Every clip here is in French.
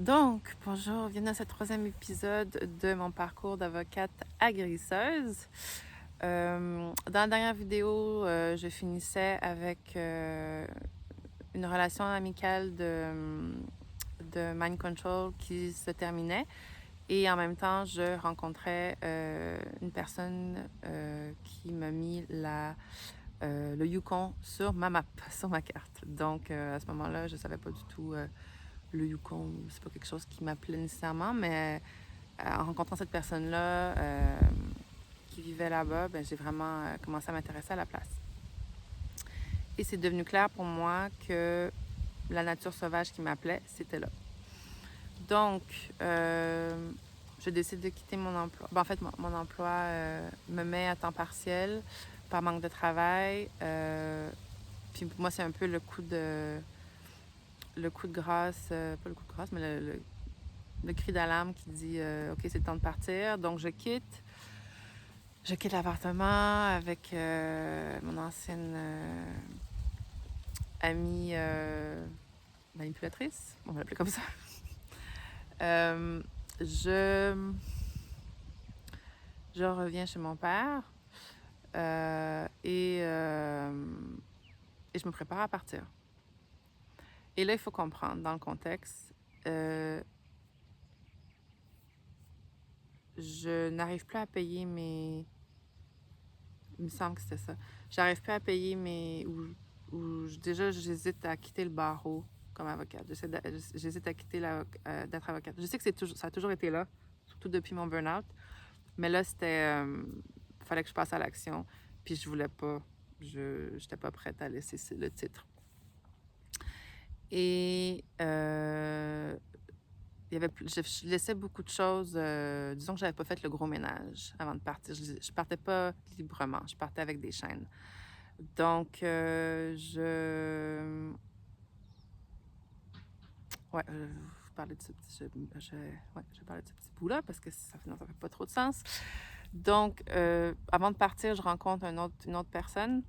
Donc, bonjour, bienvenue à ce troisième épisode de mon parcours d'avocate agresseuse. Dans la dernière vidéo, je finissais avec une relation amicale de mind control qui se terminait et en même temps, je rencontrais une personne qui m'a mis le Yukon sur ma map, sur ma carte. Donc, à ce moment-là, je ne savais pas du tout le Yukon, c'est pas quelque chose qui m'appelait nécessairement, mais en rencontrant cette personne-là qui vivait là-bas, ben, j'ai vraiment commencé à m'intéresser à la place. Et c'est devenu clair pour moi que la nature sauvage qui m'appelait, c'était là. Donc, je décide de quitter mon emploi. Ben, en fait, mon emploi me met à temps partiel par manque de travail. Puis pour moi, c'est un peu le coup de grâce, pas le coup de grâce, mais le cri d'alarme qui dit OK, c'est le temps de partir. Donc, je quitte. Je quitte l'appartement avec mon ancienne amie manipulatrice, on va l'appeler comme ça. Euh, je, je reviens chez mon père et je me prépare à partir. Et là, il faut comprendre, dans le contexte, je n'arrive plus à payer mes... Il me semble que c'était ça. J'arrive plus à payer mes... Déjà, j'hésite à quitter le barreau comme avocate. J'hésite à quitter d'être avocate. Je sais que ça a toujours été là, surtout depuis mon burn-out. Mais là, c'était... fallait que je passe à l'action. Puis je voulais pas. Je n'étais pas prête à laisser le titre. Et je laissais beaucoup de choses. Disons que j'avais pas fait le gros ménage avant de partir. Je partais pas librement. Je partais avec des chaînes. Donc, ouais, je parlais de ce petit... je parlais de ce petit bout-là parce que ça fait pas trop de sens. Donc, avant de partir, je rencontre une autre personne,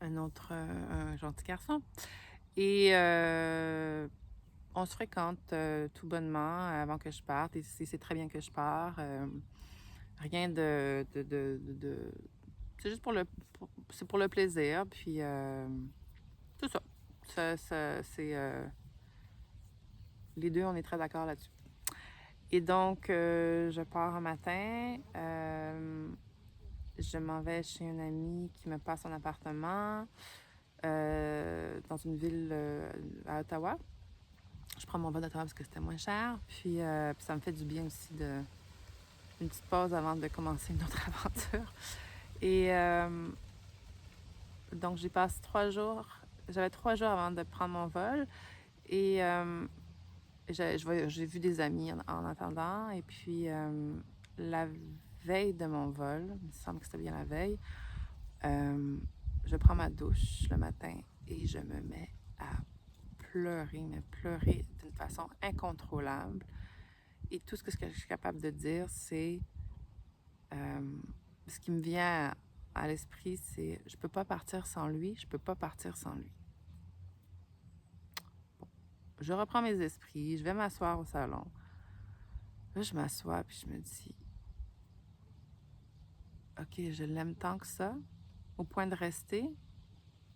un gentil garçon. Et on se fréquente tout bonnement avant que je parte. Et c'est très bien que je pars. Rien c'est juste c'est pour le plaisir. Puis, c'est ça. C'est... les deux, on est très d'accord là-dessus. Et donc, je pars un matin. Je m'en vais chez une amie qui me passe son appartement dans une ville à Ottawa. Je prends mon vol d'Ottawa parce que c'était moins cher. Puis ça me fait du bien aussi une petite pause avant de commencer une autre aventure. Et donc, j'y passe 3 jours. J'avais 3 jours avant de prendre mon vol. Et j'ai vu des amis en attendant. Et puis, la veille de mon vol, il me semble que c'était bien la veille, je prends ma douche le matin et je me mets à pleurer, mais pleurer d'une façon incontrôlable. Et tout ce que je suis capable de dire, c'est... ce qui me vient à l'esprit, c'est je peux pas partir sans lui, je peux pas partir sans lui. Bon, je reprends mes esprits, je vais m'asseoir au salon. Là, je m'assois puis je me dis OK, je l'aime tant que ça, au point de rester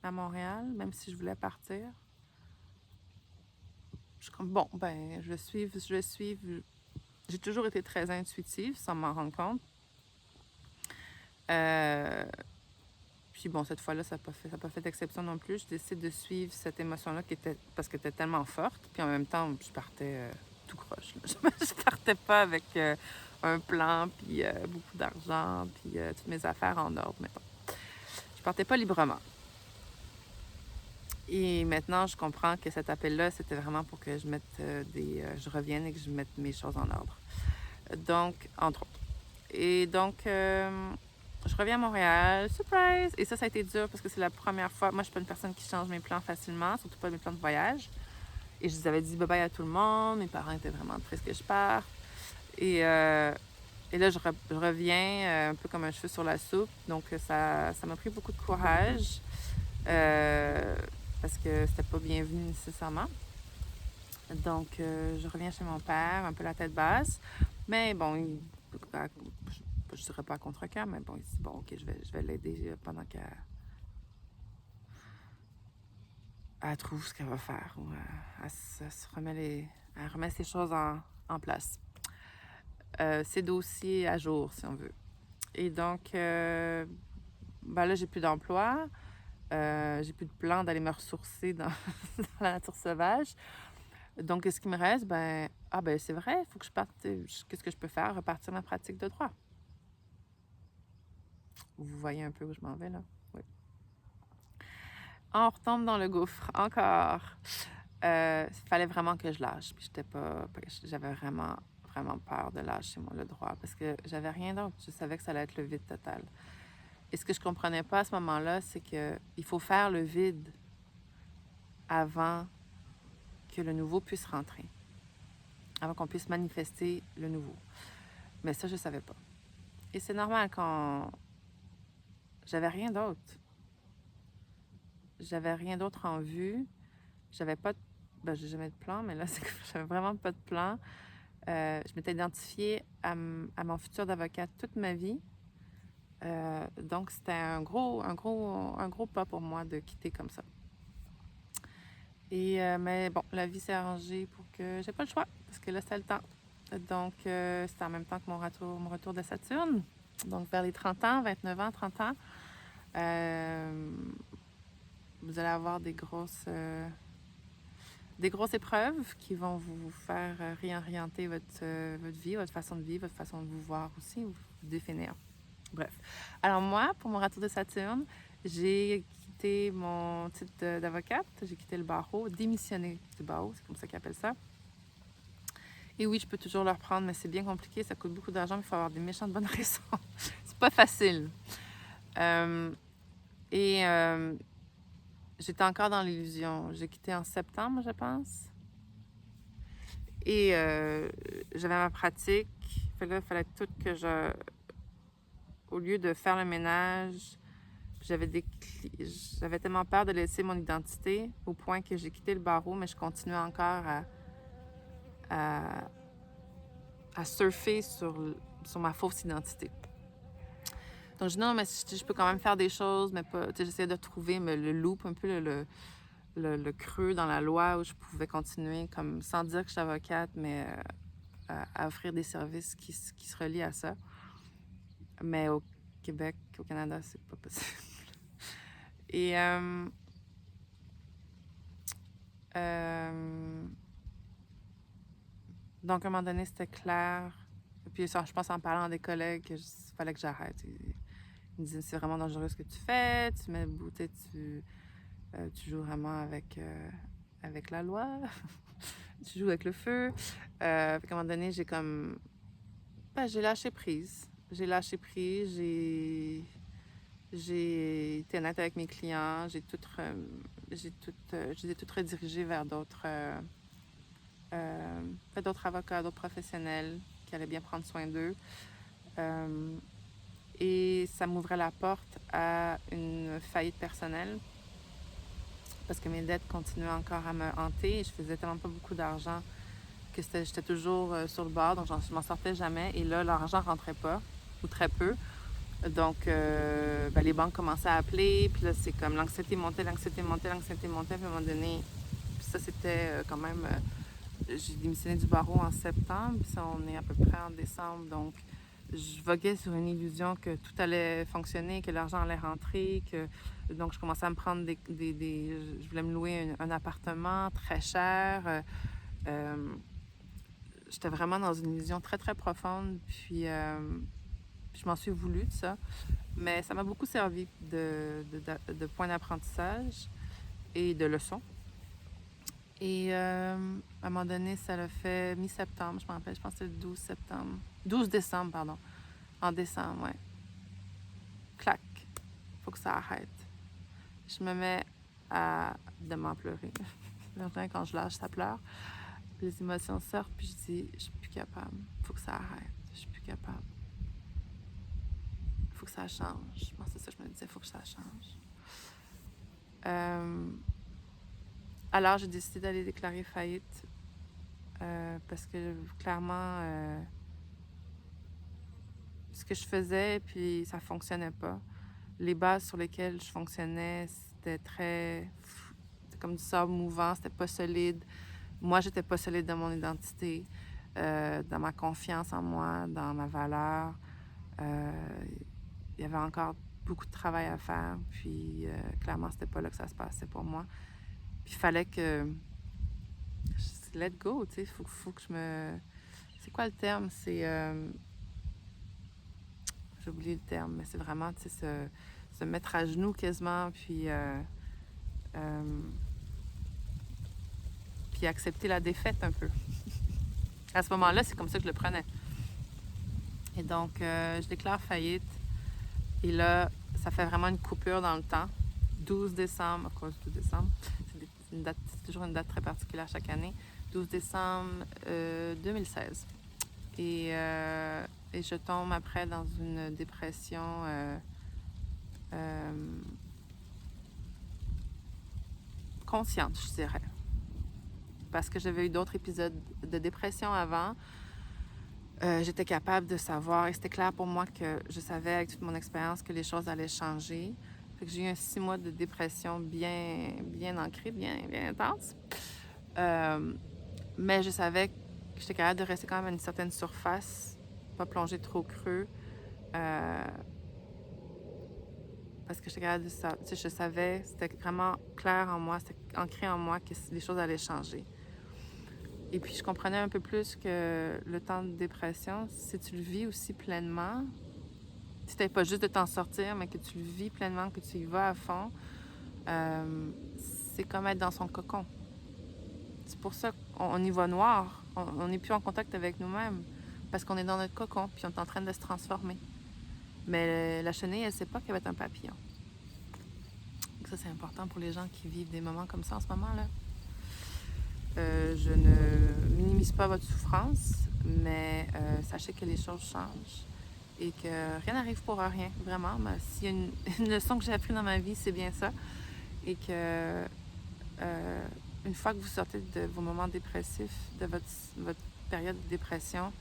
à Montréal, même si je voulais partir. Je suis comme bon, ben, je vais suivre. J'ai toujours été très intuitive sans m'en rendre compte. Puis bon, cette fois-là, ça n'a pas fait d'exception non plus. Je décide de suivre cette émotion-là parce qu'elle était tellement forte. Puis en même temps, je partais tout croche. Je partais pas avec un plan, puis beaucoup d'argent, puis toutes mes affaires en ordre, mettons. Je partais pas librement. Et maintenant, je comprends que cet appel-là, c'était vraiment pour que je mette je revienne et que je mette mes choses en ordre. Donc, entre autres. Et donc, je reviens à Montréal, surprise! Et ça a été dur parce que c'est la première fois. Moi, je suis pas une personne qui change mes plans facilement, surtout pas mes plans de voyage. Et je les avais dit bye-bye à tout le monde. Mes parents étaient vraiment tristes que je parte. Et là, je reviens un peu comme un cheveu sur la soupe. Donc, ça m'a pris beaucoup de courage parce que c'était pas bienvenu nécessairement. Donc, je reviens chez mon père, un peu la tête basse. Mais bon, je ne dirais pas à contre-cœur, mais bon, il dit, bon, OK, je vais l'aider pendant qu'elle trouve ce qu'elle va faire. Ou elle remet ses choses en place. Ses dossiers à jour, si on veut. Et donc, ben là, j'ai plus d'emploi. J'ai plus de plan d'aller me ressourcer dans, dans la nature sauvage. Donc, ce qui me reste, ben c'est vrai, il faut que je parte. Qu'est-ce que je peux faire? Repartir ma pratique de droit. Vous voyez un peu où je m'en vais, là? Oui. On retombe dans le gouffre, encore. Il fallait vraiment que je lâche. Puis j'avais vraiment, vraiment peur de lâcher le droit parce que j'avais rien d'autre. Je savais que ça allait être le vide total. Et ce que je comprenais pas à ce moment-là, c'est qu'il faut faire le vide avant que le nouveau puisse rentrer, avant qu'on puisse manifester le nouveau. Mais ça, je savais pas. Et c'est normal quand j'avais rien d'autre. J'avais rien d'autre en vue. J'avais pas de... j'ai jamais de plan, mais là, c'est que j'avais vraiment pas de plan. Je m'étais identifiée à mon futur d'avocate toute ma vie. Donc, c'était un gros pas pour moi de quitter comme ça. Et, mais bon, la vie s'est arrangée pour que j'ai pas le choix, parce que là, c'était le temps. Donc, c'était en même temps que mon retour de Saturne. Donc, vers les 30 ans, 29 ans, 30 ans, vous allez avoir des grosses épreuves qui vont vous faire réorienter votre vie, votre façon de vivre, votre façon de vous voir aussi, vous définir. Bref. Alors moi, pour mon retour de Saturne, j'ai quitté mon titre d'avocate, j'ai quitté le barreau, démissionné du barreau, c'est comme ça qu'ils appellent ça. Et oui, je peux toujours le reprendre, mais c'est bien compliqué, ça coûte beaucoup d'argent, mais il faut avoir des méchantes bonnes raisons. C'est pas facile. J'étais encore dans l'illusion. J'ai quitté en septembre, je pense. Et j'avais ma pratique. Fait que là, il fallait tout que je... Au lieu de faire le ménage, j'avais tellement peur de laisser mon identité au point que j'ai quitté le barreau, mais je continuais encore à surfer sur ma fausse identité. Donc, je dis non, mais je peux quand même faire des choses, mais pas. J'essayais de trouver le loop, un peu le creux dans la loi où je pouvais continuer, comme sans dire que je suis avocate, mais à offrir des services qui se relient à ça. Mais au Québec, au Canada, c'est pas possible. Et donc, à un moment donné, c'était clair. Puis, je pense en parlant à des collègues, qu'il fallait que j'arrête. Ils me disaient, c'est vraiment dangereux ce que tu fais. Tu mets tu joues vraiment avec la loi. Tu joues avec le feu. À un moment donné, j'ai lâché prise. J'ai lâché prise. J'ai été honnête avec mes clients. Je les ai toutes redirigés vers d'autres avocats, d'autres professionnels qui allaient bien prendre soin d'eux. Et ça m'ouvrait la porte à une faillite personnelle parce que mes dettes continuaient encore à me hanter et je faisais tellement pas beaucoup d'argent que j'étais toujours sur le bord, donc je m'en sortais jamais. Et là, l'argent rentrait pas, ou très peu. Donc, les banques commençaient à appeler, puis là, c'est comme l'anxiété montait. Puis à un moment donné, puis ça, c'était quand même... j'ai démissionné du barreau en septembre, puis ça, on est à peu près en décembre, donc je voguais sur une illusion que tout allait fonctionner, que l'argent allait rentrer, donc je commençais à me prendre je voulais me louer un appartement très cher. J'étais vraiment dans une illusion très, très profonde, puis je m'en suis voulu de ça. Mais ça m'a beaucoup servi de point d'apprentissage et de leçons. Et à un moment donné, ça l'a fait mi-septembre, je me rappelle, je pense que c'était le 12 décembre, pardon. En décembre, ouais. Clac. Faut que ça arrête. Je me mets à demain pleurer. Quand je lâche, ça pleure. Les émotions sortent, puis je dis, je suis plus capable. Faut que ça arrête. Je suis plus capable. Faut que ça change. Moi, c'est ça que je me disais, faut que ça change. Alors, j'ai décidé d'aller déclarer faillite parce que clairement, ce que je faisais, puis ça fonctionnait pas. Les bases sur lesquelles je fonctionnais, c'était comme du sable mouvant, c'était pas solide. Moi, j'étais pas solide dans mon identité, dans ma confiance en moi, dans ma valeur. Il y avait encore beaucoup de travail à faire, puis clairement, c'était pas là que ça se passait pour moi. Puis il fallait que je let go, tu sais, faut que je me... C'est quoi le terme? C'est... j'ai oublié le terme, mais c'est vraiment, tu sais, se mettre à genoux quasiment, puis accepter la défaite un peu. À ce moment-là, c'est comme ça que je le prenais. Et donc, je déclare faillite. Et là, ça fait vraiment une coupure dans le temps. 12 décembre, à cause du décembre, c'est toujours une date très particulière chaque année. 12 décembre 2016. Et je tombe après dans une dépression consciente, je dirais. Parce que j'avais eu d'autres épisodes de dépression avant. J'étais capable de savoir, et c'était clair pour moi que je savais avec toute mon expérience que les choses allaient changer. Fait que j'ai eu un 6 mois de dépression bien ancré, bien intense. Mais je savais que j'étais capable de rester quand même à une certaine surface, pas plonger trop creux. Parce que j'étais capable de ça. Tu sais, je savais, c'était vraiment clair en moi, c'était ancré en moi que les choses allaient changer. Et puis, je comprenais un peu plus que le temps de dépression, si tu le vis aussi pleinement, si tu n'es pas juste de t'en sortir, mais que tu le vis pleinement, que tu y vas à fond, c'est comme être dans son cocon. C'est pour ça qu'on y va noir. On n'est plus en contact avec nous-mêmes parce qu'on est dans notre cocon puis on est en train de se transformer. Mais la chenille, elle ne sait pas qu'elle va être un papillon. Donc ça, c'est important pour les gens qui vivent des moments comme ça en ce moment-là. Je ne minimise pas votre souffrance, mais sachez que les choses changent et que rien n'arrive pour rien, vraiment. Mais s'il y a une leçon que j'ai apprise dans ma vie, c'est bien ça. Et que une fois que vous sortez de vos moments dépressifs, de votre période de dépression,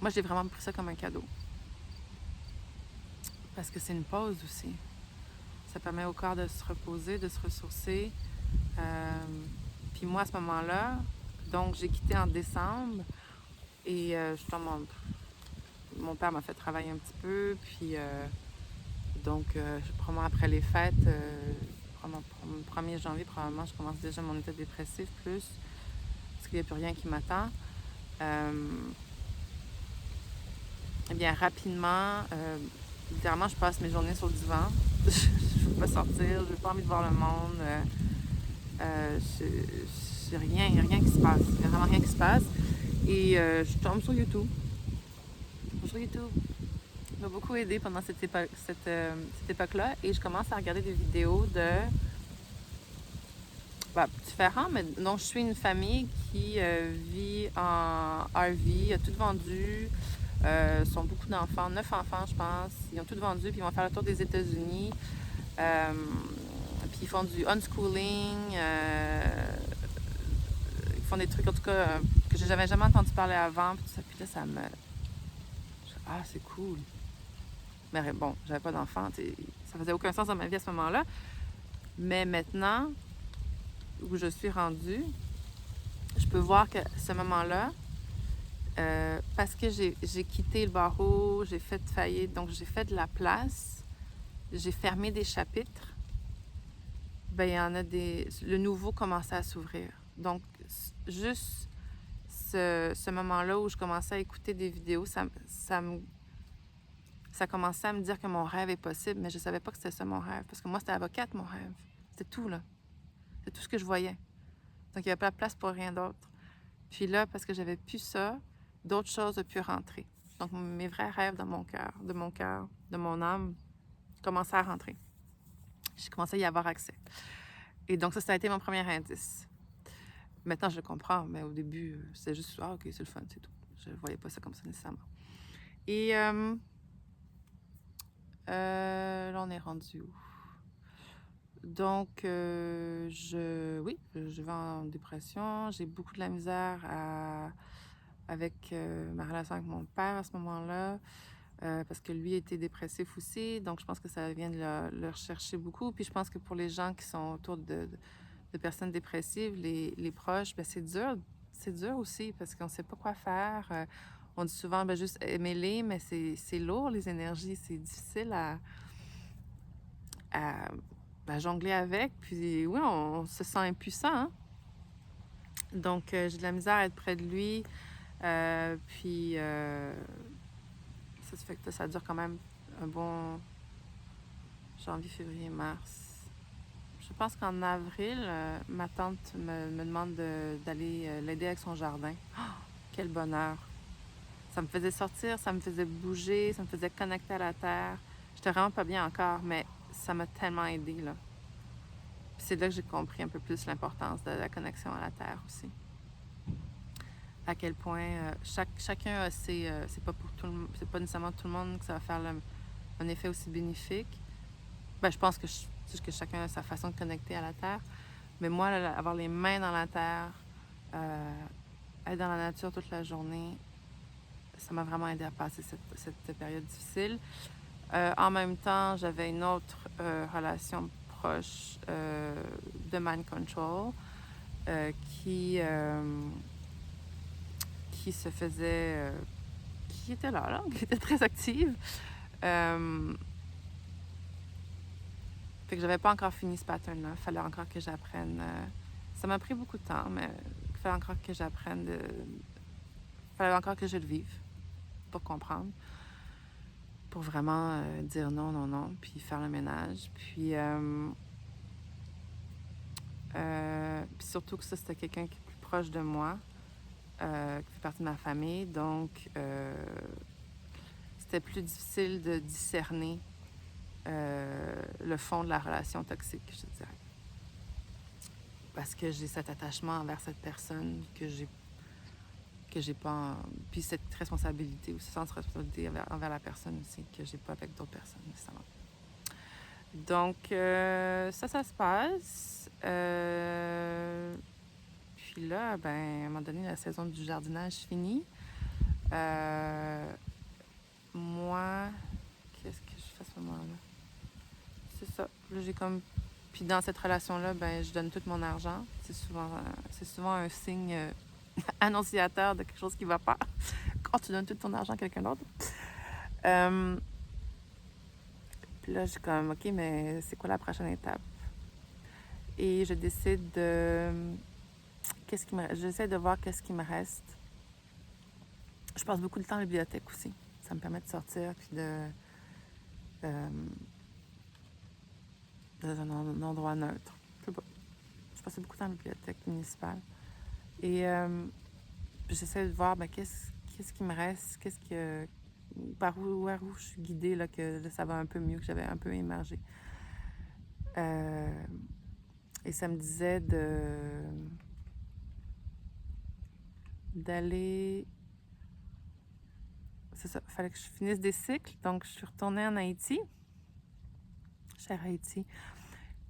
moi, j'ai vraiment pris ça comme un cadeau. Parce que c'est une pause aussi. Ça permet au corps de se reposer, de se ressourcer. Puis moi, à ce moment-là, donc j'ai quitté en décembre et mon père m'a fait travailler un petit peu. Puis donc, probablement après les fêtes, le 1er janvier, probablement, je commence déjà mon état dépressif plus, parce qu'il n'y a plus rien qui m'attend. Eh bien, rapidement, littéralement, je passe mes journées sur le divan. Je ne veux pas sortir, je n'ai pas envie de voir le monde. Il n'y a rien qui se passe. Il n'y a vraiment rien qui se passe. Et je tombe sur YouTube. Ça m'a beaucoup aidé pendant cette époque-là. Et je commence à regarder des vidéos de différents, mais donc je suis une famille qui vit en RV, a tout vendu. Sont beaucoup d'enfants, 9 enfants, je pense. Ils ont tout vendu, puis ils vont faire le tour des États-Unis. Puis ils font du unschooling. Ils font des trucs, en tout cas, que je n'avais jamais entendu parler avant. Puis là, ça me... Ah, c'est cool. Mais bon, j'avais pas d'enfant. Ça faisait aucun sens dans ma vie à ce moment-là. Mais maintenant, où je suis rendue, je peux voir que ce moment-là, parce que j'ai quitté le barreau, j'ai fait faillite, donc j'ai fait de la place, j'ai fermé des chapitres, ben il y en a le nouveau commençait à s'ouvrir. Donc, juste ce moment-là où je commençais à écouter des vidéos, ça commençait à me dire que mon rêve est possible, mais je savais pas que c'était ça mon rêve, parce que moi, c'était avocate, mon rêve. C'était tout, là. C'était tout ce que je voyais. Donc, il n'y avait pas de place pour rien d'autre. Puis là, parce que j'avais plus ça, d'autres choses ont pu rentrer. Donc, mes vrais rêves dans mon cœur, de mon âme, commençaient à rentrer. J'ai commencé à y avoir accès. Et donc, ça a été mon premier indice. Maintenant, je le comprends, mais au début, c'était juste « Ah, OK, c'est le fun, c'est tout. » Je ne voyais pas ça comme ça nécessairement. Et là, on est rendu où? Donc, oui, je vais en dépression. J'ai beaucoup de la misère avec ma relation avec mon père à ce moment-là, parce que lui était dépressif aussi. Donc, je pense que ça vient de le rechercher beaucoup. Puis, je pense que pour les gens qui sont autour de personnes dépressives, les proches, ben, c'est dur. C'est dur aussi parce qu'on ne sait pas quoi faire. On dit souvent, ben, juste aimer-les, mais c'est lourd, les énergies. C'est difficile à jongler avec. Puis oui, on se sent impuissant. Hein? Donc, j'ai de la misère à être près de lui. Puis, ça fait que ça dure quand même un bon janvier, février, mars. Je pense qu'en avril, ma tante me demande d'aller l'aider avec son jardin. Oh, quel bonheur! Ça me faisait sortir, ça me faisait bouger, ça me faisait connecter à la terre. J'étais vraiment pas bien encore, mais ça m'a tellement aidée, là. Puis c'est là que j'ai compris un peu plus l'importance de la connexion à la terre aussi. À quel point chacun a ses... c'est pas pour tout le, c'est pas nécessairement tout le monde que ça va faire un effet aussi bénéfique. Ben, je pense que chacun a sa façon de connecter à la terre. Mais moi, là, avoir les mains dans la terre, être dans la nature toute la journée, ça m'a vraiment aidé à passer cette période difficile. En même temps, j'avais une autre relation proche de mind control qui se faisait... qui était là, qui était très active. Fait que j'avais pas encore fini ce pattern-là. Il fallait encore que j'apprenne. Ça m'a pris beaucoup de temps, mais il fallait encore que j'apprenne il fallait encore que je le vive pour comprendre. Pour vraiment dire non, non, non, puis faire le ménage. Puis surtout que ça, c'était quelqu'un qui est plus proche de moi, qui fait partie de ma famille. Donc, c'était plus difficile de discerner le fond de la relation toxique, je te dirais. Parce que j'ai cet attachement envers cette personne que j'ai pas... Puis cette responsabilité aussi, cette responsabilité envers la personne aussi, que j'ai pas avec d'autres personnes, nécessairement. Donc, ça se passe. Puis là, ben, à un moment donné, la saison du jardinage finit. Moi, qu'est-ce que je fais à ce moment-là? C'est ça. Là, j'ai comme... Puis dans cette relation-là, ben, je donne tout mon argent. C'est souvent un signe annonciateur de quelque chose qui ne va pas quand tu donnes tout ton argent à quelqu'un d'autre. Puis là, je suis comme, OK, mais c'est quoi la prochaine étape? Et je décide de... J'essaie de voir qu'est-ce qui me reste. Je passe beaucoup de temps à la bibliothèque aussi. Ça me permet de sortir puis dans un endroit neutre. Je passais beaucoup de temps à la bibliothèque municipale. Et j'essaie de voir qu'est-ce qui me reste, par où je suis guidée, là, que là, ça va un peu mieux, que j'avais un peu émergé. Et ça me disait d'aller... C'est ça, il fallait que je finisse des cycles. Donc, je suis retournée en Haïti. Chère Haïti.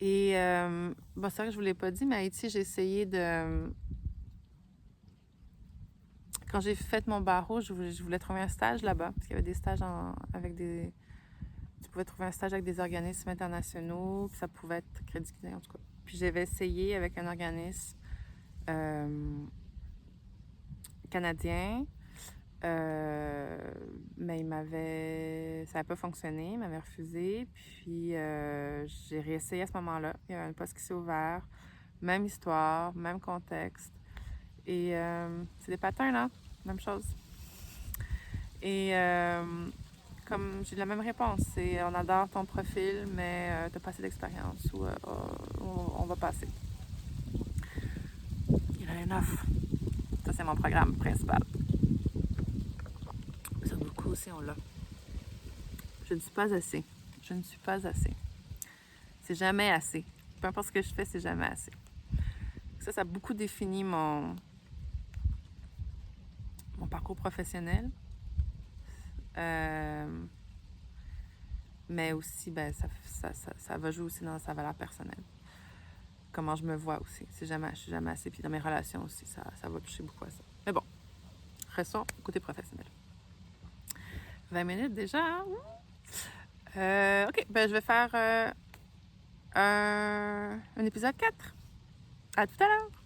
Et, bon, c'est vrai que je ne vous l'ai pas dit, mais à Haïti, j'ai essayé de... Quand j'ai fait mon barreau, je voulais trouver un stage là-bas, parce qu'il y avait des stages avec des... Tu pouvais trouver un stage avec des organismes internationaux, puis ça pouvait être crédité, en tout cas. Puis j'avais essayé avec un organisme canadien, mais ça n'avait pas fonctionné, il m'avait refusé. Puis j'ai réessayé à ce moment-là. Il y avait un poste qui s'est ouvert, même histoire, même contexte. Et c'est des patterns, là, même chose. Et comme j'ai la même réponse, c'est on adore ton profil, mais t'as pas assez d'expérience ou on va passer. Il a enough. Ça, c'est mon programme principal. Ça, beaucoup aussi, on l'a. Je ne suis pas assez. Je ne suis pas assez. C'est jamais assez. Peu importe ce que je fais, c'est jamais assez. Ça a beaucoup défini mon parcours professionnel. Mais aussi, ben, ça va jouer aussi dans sa valeur personnelle. Comment je me vois aussi. Je suis jamais assez. Puis dans mes relations aussi, ça va toucher beaucoup à ça. Mais bon, restons côté professionnel. 20 minutes déjà. Hein? OK, ben je vais faire un épisode 4. À tout à l'heure!